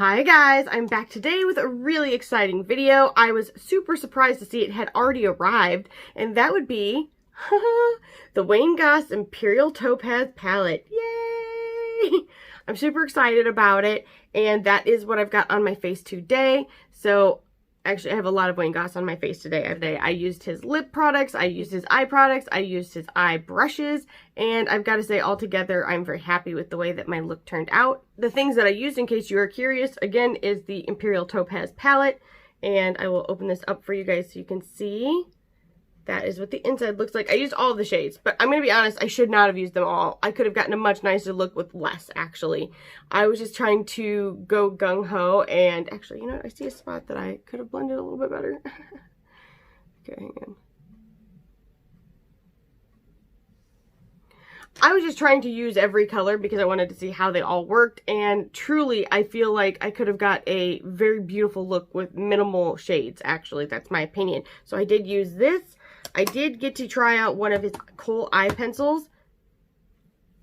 Hi guys, I'm back today with a really exciting video. I was super surprised to see it had already arrived, and that would be the Wayne Goss Imperial Topaz palette. Yay! I'm super excited about it, and that is what I've got on my face today. So actually, I have a lot of Wayne Goss on my face today. I used his lip products, I used his eye products, I used his eye brushes, and I've got to say, altogether, I'm very happy with the way that my look turned out. The things that I used, in case you are curious, again, is the Imperial Topaz palette, and I will open this up for you guys so you can see. That is what the inside looks like. I used all of the shades, but I'm going to be honest, I should not have used them all. I could have gotten a much nicer look with less, actually. I was just trying to go gung-ho, and actually, you know what? I see a spot that I could have blended a little bit better. Okay, hang on. I was just trying to use every color because I wanted to see how they all worked, and truly, I feel like I could have got a very beautiful look with minimal shades, actually. That's my opinion. So I did use this. I did get to try out one of his Kohl eye pencils,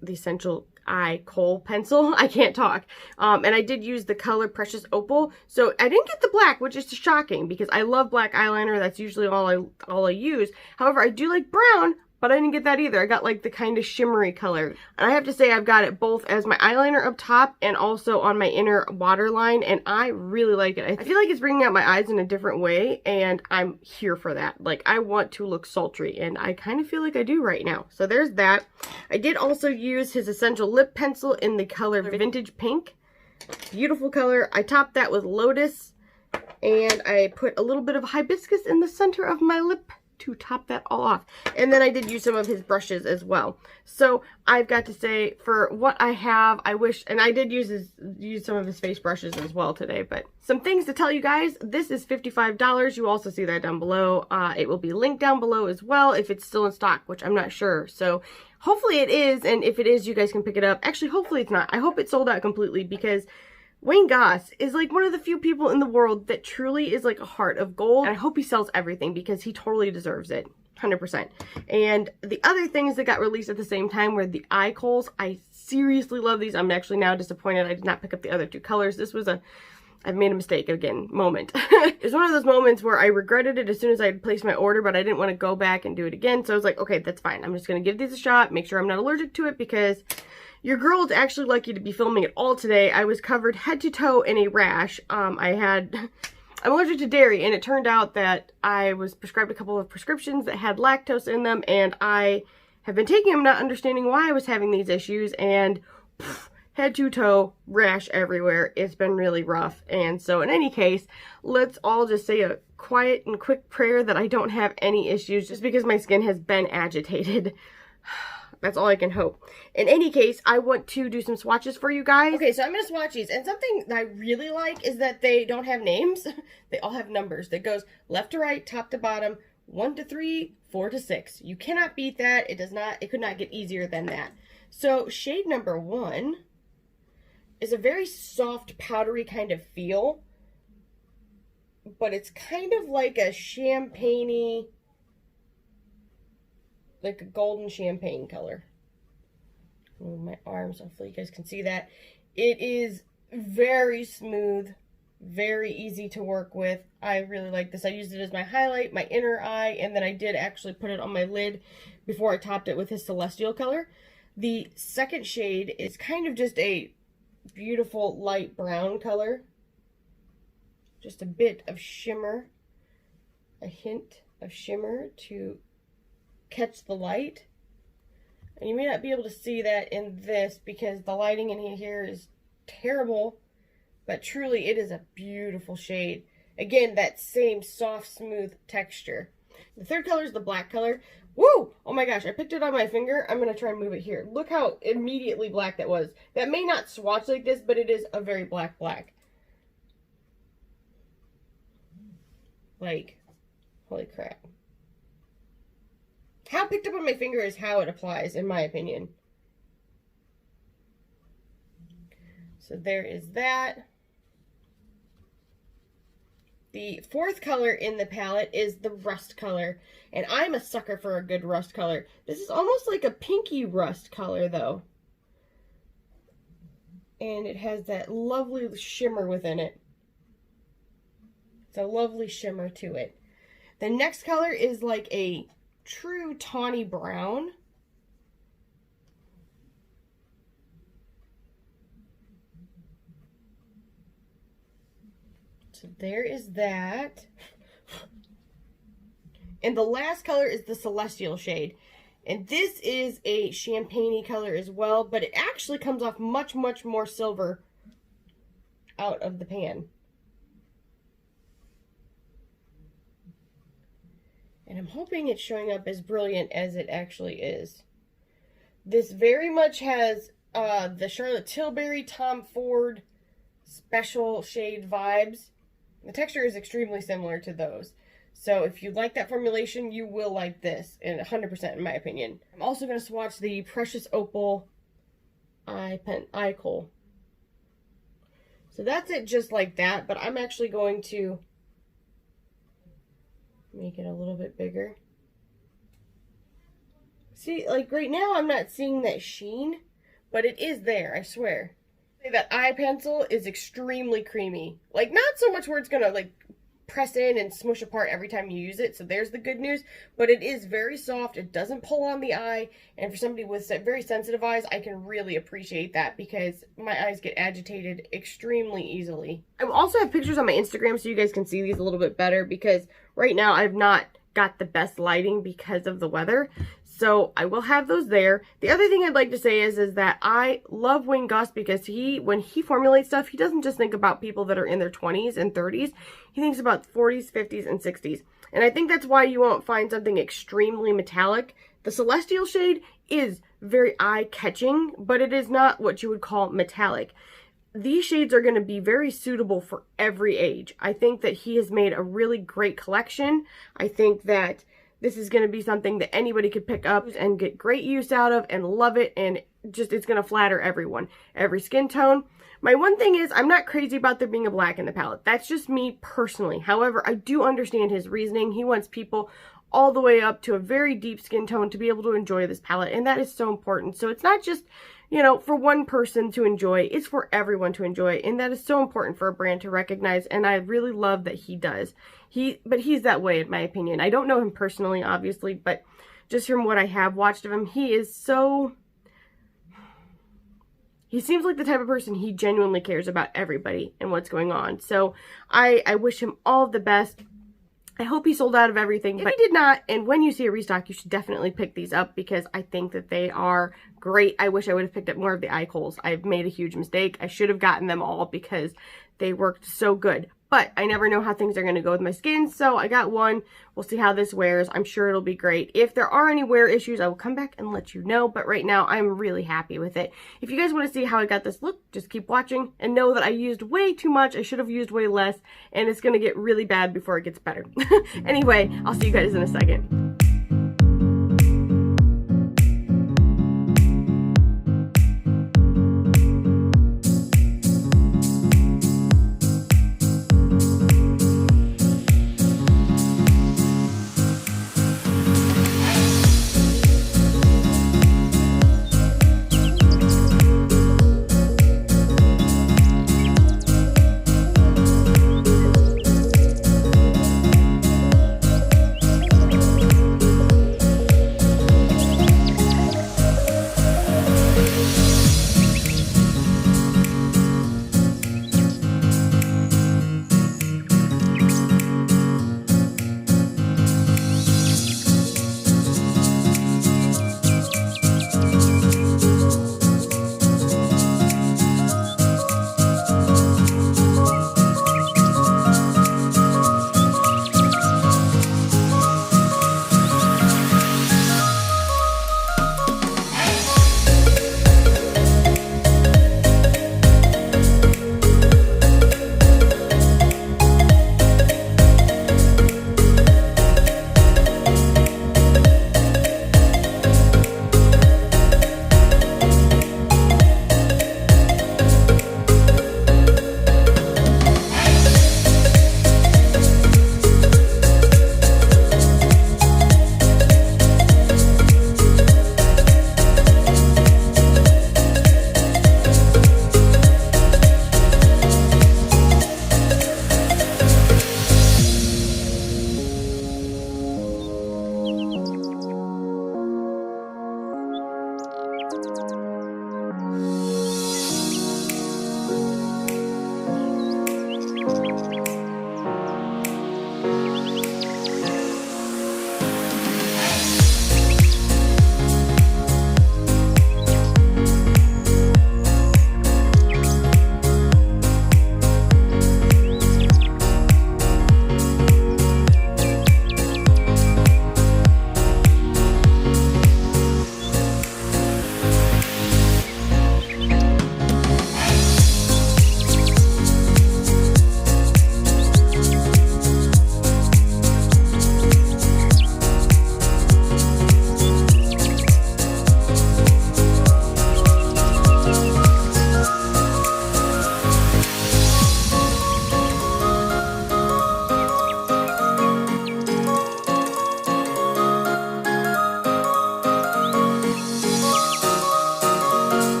the Essential Eye Kohl pencil. I can't talk. And I did use the color Precious Opal. So I didn't get the black, which is shocking because I love black eyeliner. That's usually all I use. However, I do like brown, but I didn't get that either. I got like the kind of shimmery color. And I have to say I've got it both as my eyeliner up top and also on my inner waterline, and I really like it. I feel like it's bringing out my eyes in a different way, and I'm here for that. Like, I want to look sultry, and I kind of feel like I do right now. So there's that. I did also use his Essential Lip Pencil in the color Vintage Pink. Beautiful color. I topped that with Lotus, and I put a little bit of hibiscus in the center of my lip to top that all off. And then I did use some of his brushes as well. So I've got to say, for what I have, I wish, and I did use some of his face brushes as well today. But some things to tell you guys: this is $55. You also see that down below. It will be linked down below as well if it's still in stock, which I'm not sure. So hopefully it is, and if it is, you guys can pick it up. Actually, hopefully it's not. I hope it's sold out completely, because Wayne Goss is like one of the few people in the world that truly is like a heart of gold. And I hope he sells everything because he totally deserves it. 100%. And the other things that got released at the same time were the eye Kohls. I seriously love these. I'm actually now disappointed I did not pick up the other two colors. This was I've made a mistake again moment. It's one of those moments where I regretted it as soon as I placed my order, but I didn't want to go back and do it again. So I was like, okay, that's fine. I'm just going to give these a shot, make sure I'm not allergic to it, because your girl is actually lucky to be filming it all today. I was covered head to toe in a rash. I'm allergic to dairy, and it turned out that I was prescribed a couple of prescriptions that had lactose in them, and I have been taking them not understanding why I was having these issues, and head to toe rash everywhere. It's been really rough. And so in any case, let's all just say a quiet and quick prayer that I don't have any issues, just because my skin has been agitated. That's all I can hope. In any case, I want to do some swatches for you guys. Okay, so I'm going to swatch these. And something that I really like is that they don't have names. They all have numbers that goes left to right, top to bottom, 1 to 3, 4 to 6. You cannot beat that. It could not get easier than that. So shade number 1 is a very soft, powdery kind of feel. But it's kind of like a champagne-y, like a golden champagne color. Move my arms, hopefully you guys can see that. It is very smooth, very easy to work with. I really like this. I used it as my highlight, my inner eye, and then I did actually put it on my lid before I topped it with his Celestial color. The second shade is kind of just a beautiful light brown color. Just a bit of shimmer, a hint of shimmer to catch the light. And you may not be able to see that in this because the lighting in here is terrible, but truly it is a beautiful shade. Again, that same soft, smooth texture. The third color is the black color. Woo! Oh my gosh, I picked it on my finger. I'm going to try and move it here. Look how immediately black that was. That may not swatch like this, but it is a very black. Like, holy crap. How picked up on my finger is how it applies, in my opinion. So there is that. The fourth color in the palette is the rust color, and I'm a sucker for a good rust color. This is almost like a pinky rust color, though. And it has that lovely shimmer within it. It's a lovely shimmer to it. The next color is like a true tawny brown. So there is that. And the last color is the Celestial shade. And this is a champagne-y color as well, but it actually comes off much, much more silver out of the pan. And I'm hoping it's showing up as brilliant as it actually is. This very much has the Charlotte Tilbury, Tom Ford special shade vibes. The texture is extremely similar to those. So if you like that formulation, you will like this, and 100% in my opinion. I'm also going to swatch the Precious Opal Eye Kohl. So that's it just like that, but I'm actually going to make it a little bit bigger. See, like right now I'm not seeing that sheen, but it is there, I swear. That eye pencil is extremely creamy. Like, not so much where it's going to like press in and smush apart every time you use it, so there's the good news, but it is very soft. It doesn't pull on the eye, and for somebody with very sensitive eyes, I can really appreciate that because my eyes get agitated extremely easily. I also have pictures on my Instagram so you guys can see these a little bit better, because right now I've not got the best lighting because of the weather, so I will have those there. The other thing I'd like to say is that I love Wayne Goss because when he formulates stuff, he doesn't just think about people that are in their 20s and 30s. He thinks about 40s, 50s, and 60s. And I think that's why you won't find something extremely metallic. The Celestial shade is very eye-catching, but it is not what you would call metallic. These shades are going to be very suitable for every age. I think that he has made a really great collection. I think that this is going to be something that anybody could pick up and get great use out of and love it, and just it's going to flatter everyone, every skin tone. My one thing is I'm not crazy about there being a black in the palette. That's just me personally. However, I do understand his reasoning. He wants people all the way up to a very deep skin tone to be able to enjoy this palette, and that is so important. So it's not just, you know, for one person to enjoy, it's for everyone to enjoy, and that is so important for a brand to recognize, and I really love that he does. But he's that way in my opinion. I don't know him personally, obviously, but just from what I have watched of him, he seems like the type of person he genuinely cares about everybody and what's going on. So I wish him all the best. I hope he sold out of everything, but if he did not, and when you see a restock, you should definitely pick these up because I think that they are great. I wish I would have picked up more of the eye kohls. I've made a huge mistake. I should have gotten them all because they worked so good. But I never know how things are going to go with my skin, so I got one. We'll see how this wears. I'm sure it'll be great. If there are any wear issues, I will come back and let you know, but right now I'm really happy with it. If you guys want to see how I got this look, just keep watching and know that I used way too much. I should have used way less, and it's going to get really bad before it gets better. Anyway, I'll see you guys in a second.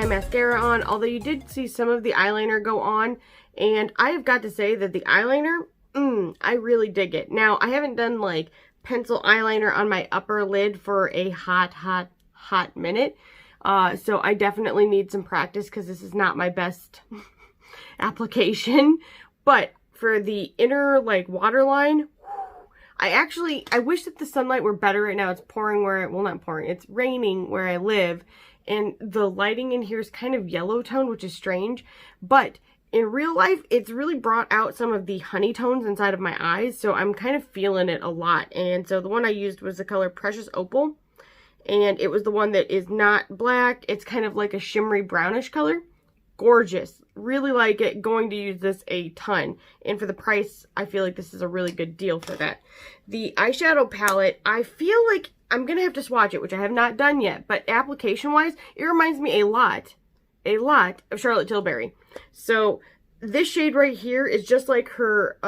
my mascara on, although you did see some of the eyeliner go on, and I have got to say that the eyeliner, I really dig it. Now, I haven't done like pencil eyeliner on my upper lid for a hot minute, so I definitely need some practice because this is not my best application. But for the inner like waterline, I wish that the sunlight were better right now. It's pouring well, not pouring, it's raining where I live, and the lighting in here is kind of yellow tone, which is strange, but in real life, it's really brought out some of the honey tones inside of my eyes, so I'm kind of feeling it a lot. And so the one I used was the color Precious Opal, and it was the one that is not black. It's kind of like a shimmery brownish color. Gorgeous. Really like it. Going to use this a ton. And for the price, I feel like this is a really good deal for that. The eyeshadow palette, I feel like I'm going to have to swatch it, which I have not done yet. But application-wise, it reminds me a lot of Charlotte Tilbury. So this shade right here is just like her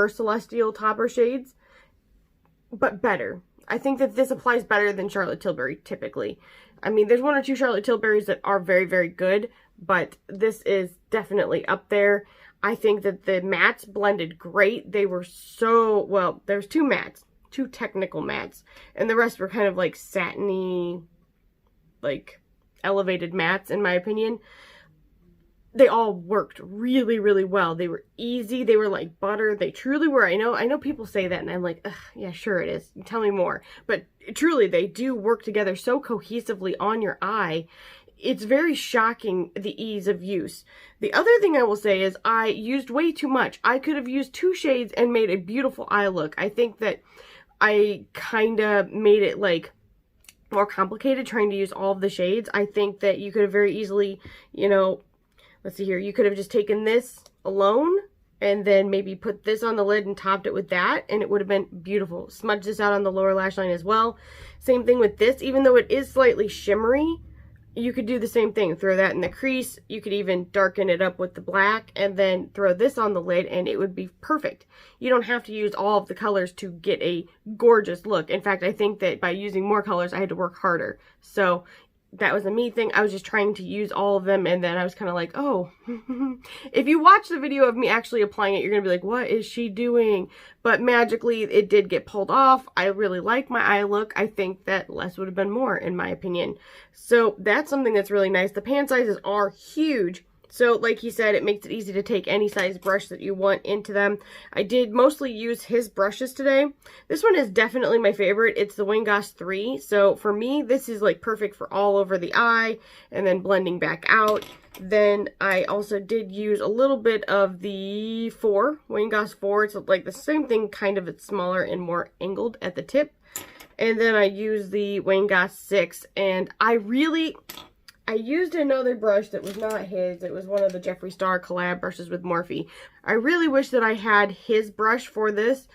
Celestial Topper shades, but better. I think that this applies better than Charlotte Tilbury typically. I mean, there's one or two Charlotte Tilburys that are very, very good, but this is definitely up there. I think that the mattes blended great. They were so, well, there's two mattes, two technical mattes, and the rest were kind of like satiny, like elevated mattes in my opinion. They all worked really, really well. They were easy. They were like butter. They truly were. I know people say that and I'm like, ugh, yeah, sure it is. Tell me more. But truly, they do work together so cohesively on your eye. It's very shocking, the ease of use. The other thing I will say is I used way too much. I could have used 2 shades and made a beautiful eye look. I think that I kind of made it like more complicated trying to use all of the shades. I think that you could have very easily, you know, let's see here, you could have just taken this alone and then maybe put this on the lid and topped it with that, and it would have been beautiful. Smudge this out on the lower lash line as well. Same thing with this, even though it is slightly shimmery, you could do the same thing. Throw that in the crease. You could even darken it up with the black and then throw this on the lid and it would be perfect. You don't have to use all of the colors to get a gorgeous look. In fact, I think that by using more colors, I had to work harder. So that was a me thing. I was just trying to use all of them, and then I was kind of like, oh. If you watch the video of me actually applying it, you're going to be like, what is she doing? But magically, it did get pulled off. I really like my eye look. I think that less would have been more, in my opinion. So that's something that's really nice. The pan sizes are huge. So like he said, it makes it easy to take any size brush that you want into them. I did mostly use his brushes today. This one is definitely my favorite. It's the Goss 3. So for me, this is like perfect for all over the eye and then blending back out. Then I also did use a little bit of the Goss 4. It's like the same thing, kind of, it's smaller and more angled at the tip. And then I used the Goss 6, and I used another brush that was not his. It was one of the Jeffree Star collab brushes with Morphe. I really wish that I had his brush for this.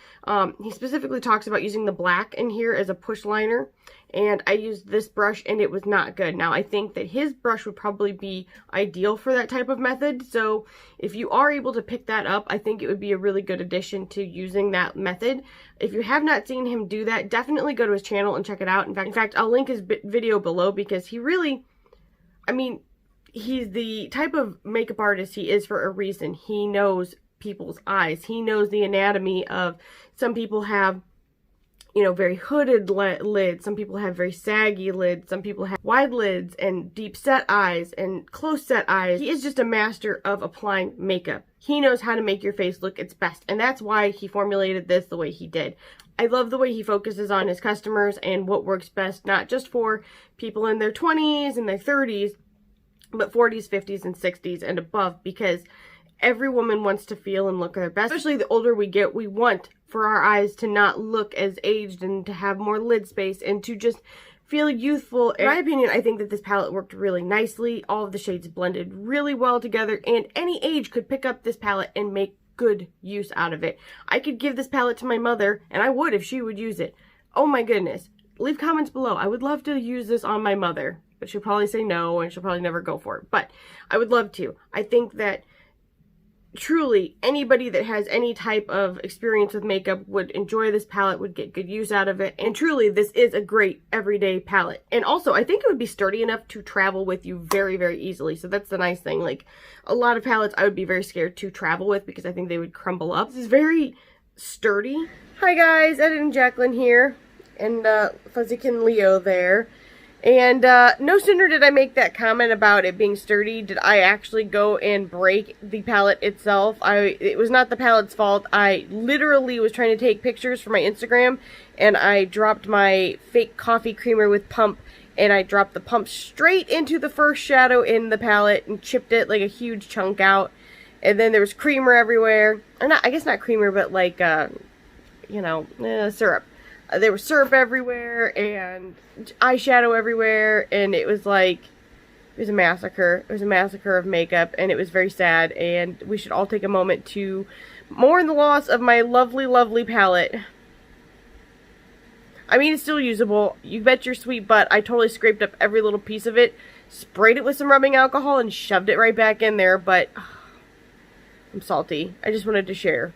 He specifically talks about using the black in here as a push liner, and I used this brush and it was not good. Now, I think that his brush would probably be ideal for that type of method, so if you are able to pick that up, I think it would be a really good addition to using that method. If you have not seen him do that, definitely go to his channel and check it out. In fact, I'll link his video below because he really, I mean, he's the type of makeup artist he is for a reason. He knows people's eyes. He knows the anatomy of, some people have, you know, very hooded lids. Some people have very saggy lids. Some people have wide lids and deep set eyes and close set eyes. He is just a master of applying makeup. He knows how to make your face look its best. And that's why he formulated this the way he did. I love the way he focuses on his customers and what works best, not just for people in their 20s and their 30s, but 40s, 50s, and 60s and above, because every woman wants to feel and look their best. Especially the older we get, we want for our eyes to not look as aged and to have more lid space and to just feel youthful. In my opinion, I think that this palette worked really nicely. All of the shades blended really well together, and any age could pick up this palette and make good use out of it. I could give this palette to my mother, and I would if she would use it. Oh my goodness. Leave comments below. I would love to use this on my mother, but she'll probably say no, and she'll probably never go for it. But I would love to. I think that truly, anybody that has any type of experience with makeup would enjoy this palette, would get good use out of it. And truly, this is a great everyday palette. And also, I think it would be sturdy enough to travel with you very, very easily. So that's the nice thing. Like, a lot of palettes I would be very scared to travel with because I think they would crumble up. This is very sturdy. Hi guys, Ed and Jaclyn here. And Fuzzykin Leo there. And no sooner did I make that comment about it being sturdy, did I actually go and break the palette itself. It was not the palette's fault. I literally was trying to take pictures for my Instagram, and I dropped my fake coffee creamer with pump, and I dropped the pump straight into the first shadow in the palette and chipped it like a huge chunk out. And then there was creamer everywhere. Or not, I guess not creamer, but like, you know, syrup. There was syrup everywhere and eyeshadow everywhere, and it was like, it was a massacre. It was a massacre of makeup, and it was very sad, and we should all take a moment to mourn the loss of my lovely, lovely palette. I mean, it's still usable. You bet your sweet butt I totally scraped up every little piece of it, sprayed it with some rubbing alcohol, and shoved it right back in there, but I'm salty. I just wanted to share.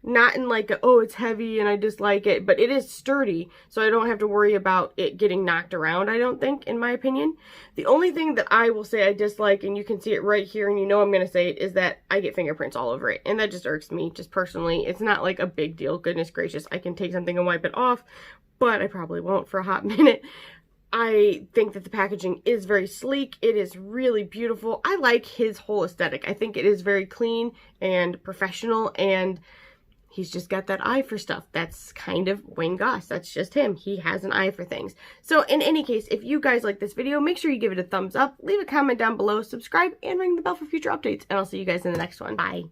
Not in like, oh, it's heavy and I dislike it, but it is sturdy, so I don't have to worry about it getting knocked around, I don't think, in my opinion. The only thing that I will say I dislike, and you can see it right here, and you know I'm going to say it, is that I get fingerprints all over it, and that just irks me, just personally. It's not like a big deal, goodness gracious. I can take something and wipe it off, but I probably won't for a hot minute. I think that the packaging is very sleek. It is really beautiful. I like his whole aesthetic. I think it is very clean and professional, and he's just got that eye for stuff. That's kind of Wayne Goss. That's just him. He has an eye for things. So in any case, if you guys like this video, make sure you give it a thumbs up, leave a comment down below, subscribe, and ring the bell for future updates. And I'll see you guys in the next one. Bye.